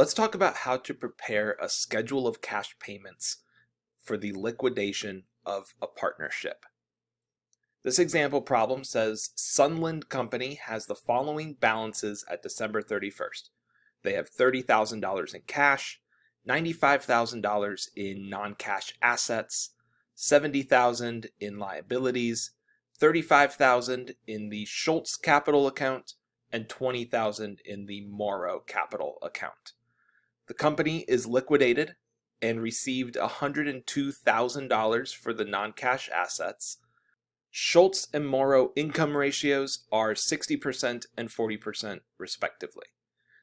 Let's talk about how to prepare a schedule of cash payments for the liquidation of a partnership. This example problem says Sunland Company has the following balances at December 31st. They have $30,000 in cash, $95,000 in non-cash assets, $70,000 in liabilities, $35,000 in the Schultz capital account, and $20,000 in the Morrow capital account. The company is liquidated and received $102,000 for the non-cash assets. Schultz and Morrow income ratios are 60% and 40% respectively.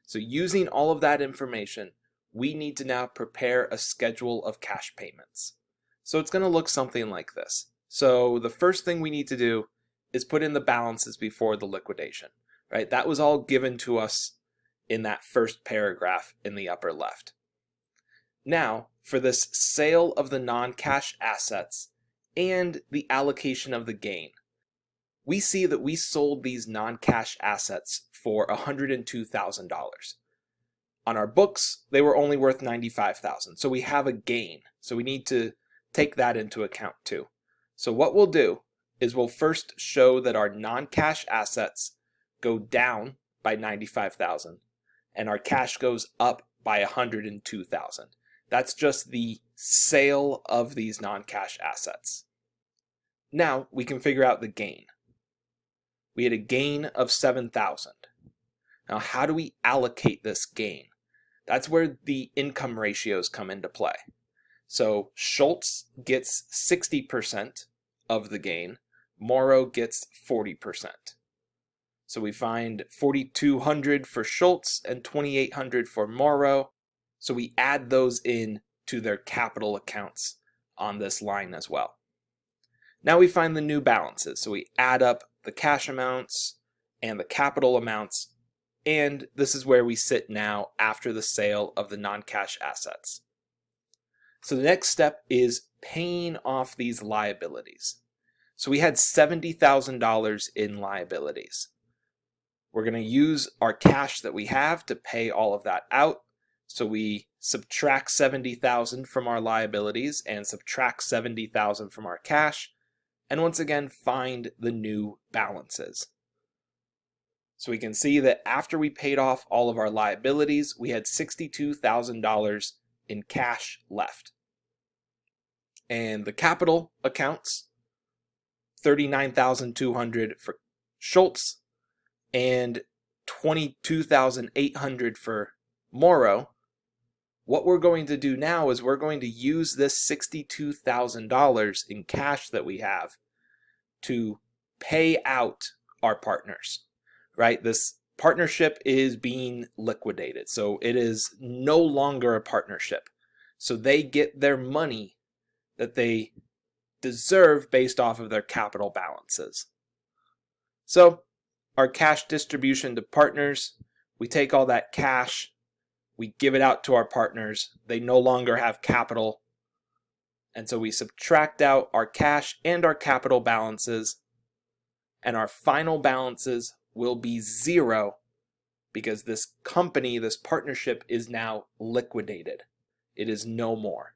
So using all of that information, we need to now prepare a schedule of cash payments. So it's going to look something like this. So the first thing we need to do is put in the balances before the liquidation, right? That was all given to us in that first paragraph in the upper left. Now, for this sale of the non-cash assets and the allocation of the gain, we see that we sold these non-cash assets for $102,000. On our books, they were only worth $95,000. So we have a gain. So we need to take that into account too. So what we'll do is we'll first show that our non-cash assets go down by $95,000 and our cash goes up by $102,000. That's just the sale of these non-cash assets. Now we can figure out the gain. We had a gain of $7,000. Now how do we allocate this gain? That's where the income ratios come into play. So Schultz gets 60% of the gain, Morrow gets 40%. So we find $4,200 for Schultz and $2,800 for Morrow. So we add those in to their capital accounts on this line as well. Now we find the new balances. So we add up the cash amounts and the capital amounts, and this is where we sit now after the sale of the non-cash assets. So the next step is paying off these liabilities. So we had $70,000 in liabilities. We're going to use our cash that we have to pay all of that out. So we subtract $70,000 from our liabilities and subtract $70,000 from our cash. And once again, find the new balances. So we can see that after we paid off all of our liabilities, we had $62,000 in cash left. And the capital accounts, $39,200 for Schultz and $22,800 for Morrow. What we're going to do now is we're going to use this $62,000 in cash that we have to pay out our partners, right? This partnership is being liquidated, so it is no longer a partnership. So they get their money that they deserve based off of their capital balances. So our cash distribution to partners, we take all that cash, we give it out to our partners. They no longer have capital. And so we subtract out our cash and our capital balances, and our final balances will be zero because this company, this partnership is now liquidated. It is no more.